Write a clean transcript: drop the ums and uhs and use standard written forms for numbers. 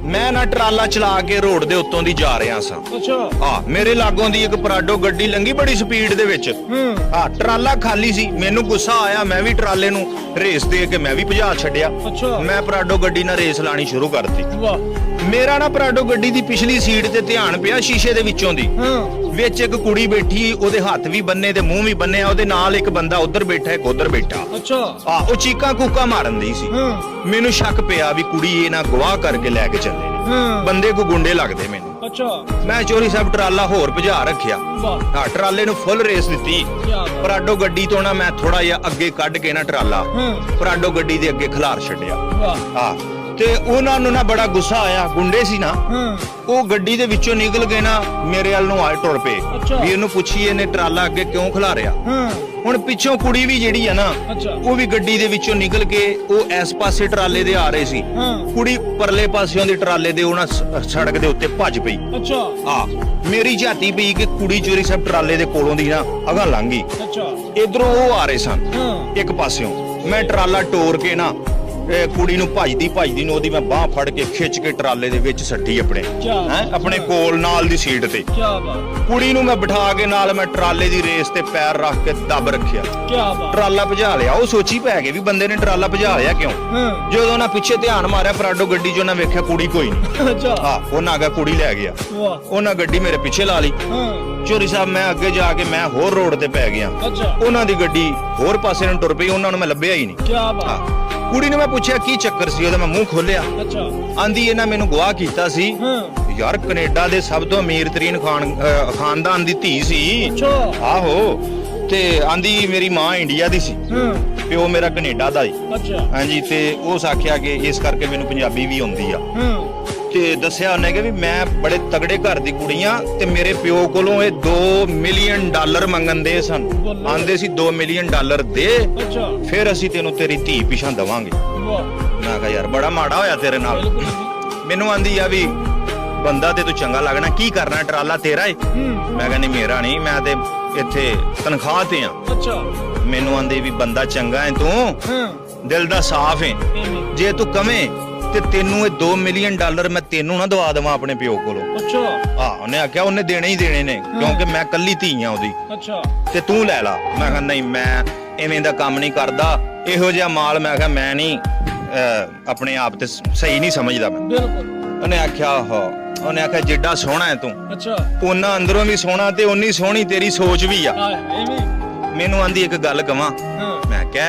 ਮੈਂ ਨਾ ਟਰਾਲਾ ਚਲਾ ਕੇ ਰੋਡ ਦੇ ਉੱਤੋਂ ਦੀ ਜਾ ਰਿਹਾ ਸਾਂ। ਅੱਛਾ। ਮੇਰੇ ਲਾਗੋਂ ਦੀ ਇੱਕ ਪਰਾਡੋ ਗੱਡੀ ਲੰਘੀ ਬੜੀ ਸਪੀਡ ਦੇ ਵਿੱਚ। ਟਰਾਲਾ ਖਾਲੀ ਸੀ। ਮੈਨੂੰ ਗੁੱਸਾ ਆਇਆ, ਮੈਂ ਵੀ ਟਰਾਲੇ ਨੂੰ ਰੇਸ ਦੇ ਕੇ ਮੈਂ ਵੀ ਭਜਾ ਛੱਡਿਆ। ਮੈਂ ਪਰਾਡੋ ਗੱਡੀ ਨਾਲ ਰੇਸ ਲਾਣੀ ਸ਼ੁਰੂ ਕਰਤੀ। ਮੇਰਾ ਨਾ ਪਰਾਡੋ ਗੱਡੀ ਦੀ ਪਿਛਲੀ ਸੀਟ ਤੇ ਧਿਆਨ ਪਿਆ ਸ਼ੀਸ਼ੇ ਦੇ ਵਿੱਚੋਂ ਦੀ। ਵਿੱਚ ਇੱਕ ਕੁੜੀ ਬੈਠੀ, ਉਹਦੇ ਹੱਥ ਵੀ ਬੰਨੇ ਤੇ ਮੂੰਹ ਵੀ ਬੰਨਿਆ। ਉਹਦੇ ਨਾਲ ਇੱਕ ਬੰਦਾ ਉੱਧਰ ਬੈਠਾ, ਇੱਕ ਉੱਧਰ ਬੈਠਾ। ਉਹ ਚੀਕਾਂ ਕੂਕਾਂ ਮਾਰਨ ਦੀ ਸੀ। ਮੈਨੂੰ ਸ਼ੱਕ ਪਿਆ ਵੀ ਕੁੜੀ ਇਹ ਨਾ ਗਵਾਹ ਕਰਕੇ ਲੈ ਕੇ ਚੱਲੇ ਨੇ। ਬੰਦੇ ਕੋ ਗੁੰਡੇ ਲੱਗਦੇ ਮੈਨੂੰ। ਮੈਂ ਚੋਰੀ ਸਾਹਿਬ ਟਰਾਲਾ ਹੋਰ ਭਜਾ ਰੱਖਿਆ। ਟਰਾਲੇ ਨੂੰ ਫੁੱਲ ਰੇਸ ਦਿੱਤੀ। ਪਰਾਡੋ ਗੱਡੀ ਤੋਂ ਨਾ ਮੈਂ ਥੋੜਾ ਜਿਹਾ ਅੱਗੇ ਕੱਢ ਕੇ ਨਾ ਟਰਾਲਾ ਪਰਾਡੋ ਗੱਡੀ ਦੇ ਅੱਗੇ ਖਿਲਾਰ ਛੱਡਿਆ। ਤੇ ਉਹਨਾਂ ਨੂੰ ਨਾ ਬੜਾ ਗੁੱਸਾ ਆਇਆ, ਗੁੰਡੇ ਸੀ ਨਾ। ਉਹ ਗੱਡੀ ਦੇ ਵਿੱਚੋਂ ਨਿਕਲ ਕੇ ਨਾ ਮੇਰੇ ਵੱਲ ਨੂੰ ਆਏ ਟੁਰ ਪਏ ਵੀ ਇਹਨੂੰ ਪੁੱਛੀਏ ਇਹਨੇ ਟਰਾਲਾ ਅੱਗੇ ਕਿਉਂ ਖਿਲਾਰਿਆ। ਹੁਣ ਪਿੱਛੋਂ ਕੁੜੀ ਵੀ ਜਿਹੜੀ ਆ ਨਾ, ਉਹ ਵੀ ਗੱਡੀ ਦੇ ਵਿੱਚੋਂ ਨਿਕਲ ਕੇ ਉਹ ਇਸ ਪਾਸੇ ਟਰਾਲੇ ਦੇ ਆ ਰਹੇ ਸੀ। ਕੁੜੀ ਪਰਲੇ ਪਾਸਿਓਂ ਦੇ ਟਰਾਲੇ ਦੇ ਉਹਨਾਂ ਸੜਕ ਦੇ ਉੱਤੇ ਭੱਜ ਪਈ। ਮੇਰੀ ਝਾਤੀ ਪਈ ਕਿ ਕੁੜੀ ਚੋਰੀ ਸਾਹਿਬ ਟਰਾਲੇ ਦੇ ਕੋਲੋਂ ਦੀ ਨਾ ਅਗਾਂਹ ਲੰਘ ਗਈ। ਇਧਰੋਂ ਉਹ ਆ ਰਹੇ ਸਨ ਇੱਕ ਪਾਸਿਓਂ। ਮੈਂ ਟਰਾਲਾ ਟੋਰ ਕੇ ਨਾ ਕੁੜੀ ਨੂੰ ਭੱਜਦੀ ਨੂੰ ਉਹਦੀ ਮੈਂ ਬਾਹ ਫੜ ਕੇ ਖਿੱਚ ਕੇ ਟਰਾਲੇ ਦੇ ਵਿੱਚ ਸੱਟੀ ਆਪਣੇ ਕੋਲ ਨਾਲ ਦੀ ਸੀਟ ਤੇ। ਕੁੜੀ ਨੂੰ ਮੈਂ ਬਿਠਾ ਕੇ ਨਾਲ ਮੈਂ ਟਰਾਲੇ ਦੀ ਰੇਸ ਤੇ ਪੈਰ ਰੱਖ ਕੇ ਦੱਬ ਰੱਖਿਆ। ਟਰਾਲਾ ਭਜਾ ਲਿਆ। ਉਹ ਸੋਚੀ ਪੈ ਗਏ ਵੀ ਬੰਦੇ ਨੇ ਟਰਾਲਾ ਭਜਾ ਲਿਆ ਕਿਉਂ। ਜਦੋਂ ਉਹਨਾਂ ਪਿੱਛੇ ਧਿਆਨ ਮਾਰਿਆ ਪਰਾਡੋ ਗੱਡੀ 'ਚ ਉਹਨਾਂ ਵੇਖਿਆ ਕੁੜੀ ਕੋਈ ਨਹੀਂ। ਉਹਨਾਂ ਆ ਗਿਆ, ਕੁੜੀ ਲੈ ਗਿਆ। ਉਹਨਾਂ ਗੱਡੀ ਮੇਰੇ ਪਿੱਛੇ ਲਾ ਲਈ। ਚੋਰੀ ਸਾਹਿਬ ਮੈਂ ਅੱਗੇ ਜਾ ਕੇ ਮੈਂ ਹੋਰ ਰੋਡ ਤੇ ਪੈ ਗਿਆ। ਉਹਨਾਂ ਦੀ ਗੱਡੀ ਹੋਰ ਪਾਸੇ ਨੂੰ ਟੁਰ ਪਈ। ਉਹਨਾਂ ਨੂੰ ਮੈਂ ਲੱਭਿਆ ਹੀ ਨਹੀਂ। ਕੁੜੀ ਨੂੰ ਮੈਂ ਪੁੱਛਿਆ ਕੀ ਚੱਕਰ ਸੀ, ਉਹਦਾ ਮੈਂ ਮੂੰਹ ਖੋਲਿਆ। ਆਂਦੀ ਇਹਨਾਂ ਮੈਨੂੰ ਗਵਾਹ ਕੀਤਾ ਸੀ। ਯਾਰ ਕੈਨੇਡਾ ਦੇ ਸਭ ਤੋਂ ਅਮੀਰ ਤਰੀਨ ਖਾਨਦਾਨ ਦੀ ਧੀ ਸੀ। ਆਹੋ। ਤੇ ਆਂਦੀ ਮੇਰੀ ਮਾਂ ਇੰਡੀਆ ਦੀ ਸੀ, ਪਿਓ ਮੇਰਾ ਕੈਨੇਡਾ ਦਾ ਸੀ। ਹਾਂਜੀ। ਤੇ ਉਸ ਆਖਿਆ ਕਿ ਇਸ ਕਰਕੇ ਮੈਨੂੰ ਪੰਜਾਬੀ ਵੀ ਆਉਂਦੀ ਆ। ਤੇ ਦੱਸਿਆ ਉਹਨੇ ਕਿ ਵੀ ਮੈਂ ਬੜੇ ਤਗੜੇ ਘਰ ਦੀ ਕੁੜੀ ਆ ਤੇ ਮੇਰੇ ਪਿਓ ਕੋਲੋਂ ਇਹ $2 ਮਿਲੀਅਨ ਮੰਗਣ ਦੇ ਸਨ। ਆਂਦੇ ਸੀ $2 ਮਿਲੀਅਨ ਦੇ, ਫਿਰ ਅਸੀਂ ਤੈਨੂੰ ਤੇਰੀ ਧੀ ਪਿਛਾਂ ਦਵਾਂਗੇ। ਮੈਂ ਕਿਹਾ ਯਾਰ ਬੜਾ ਮਾੜਾ ਹੋਇਆ ਤੇਰੇ ਨਾਲ। ਮੈਨੂੰ ਆਂਦੀ ਆ ਵੀ ਬੰਦਾ ਤੇ ਤੂੰ ਚੰਗਾ ਲੱਗਣਾ, ਕੀ ਕਰਨਾ ਟਰਾਲਾ ਤੇਰਾ ਏ। ਮੈਂ ਕਿਹਾ ਨਹੀਂ ਮੇਰਾ ਨਹੀਂ, ਮੈਂ ਤੇ ਇੱਥੇ ਤਨਖਾਹ ਤੇ ਆ। ਮੈਨੂੰ ਆਂਦੀ ਵੀ ਬੰਦਾ ਚੰਗਾ ਏ ਤੂੰ, ਦਿਲ ਦਾ ਸਾਫ਼ ਏ। ਜੇ ਤੂੰ ਕਵੇਂ ਤੇ ਤੈਨੂੰ ਇਹ $2 ਮਿਲੀਅਨ ਮੈਂ ਤੈਨੂੰ ਨਾ ਦਵਾ ਦੇਵਾਂ ਆਪਣੇ ਪਿਓ ਕੋਲੋਂ। ਉਹਨੇ ਆਖਿਆ ਉਹਨੇ ਦੇਣੇ ਹੀ ਦੇਣੇ ਨੇ ਕਿਉਂਕਿ ਮੈਂ ਕੱਲੀ ਧੀ ਆ ਉਹਦੀ। ਤੇ ਤੂੰ ਲੈ ਲਾ। ਮੈਂ ਕਿਹਾ ਨਹੀਂ, ਮੈਂ ਐਵੇਂ ਦਾ ਕੰਮ ਨਹੀਂ ਕਰਦਾ। ਇਹੋ ਜਿਹਾ ਮਾਲ ਮੈਂ ਕਿਹਾ ਮੈਂ ਨਹੀਂ ਆਪਣੇ ਆਪ ਤੇ ਸਹੀ ਨਹੀਂ ਸਮਝਦਾ ਮੈਂ। ਉਹਨੇ ਆਖਿਆ ਜਿੱਡਾ ਸੋਹਣਾ ਹੈ ਤੂੰ, ਉਹਨਾਂ ਅੰਦਰੋਂ ਵੀ ਸੋਹਣਾ ਤੇ ਉਨੀ ਸੋਹਣੀ ਤੇਰੀ ਸੋਚ ਵੀ ਆ। ਮੈਨੂੰ ਆਂਦੀ ਇੱਕ ਗੱਲ ਕਵਾਂ। ਮੈਂ ਕਿਹਾ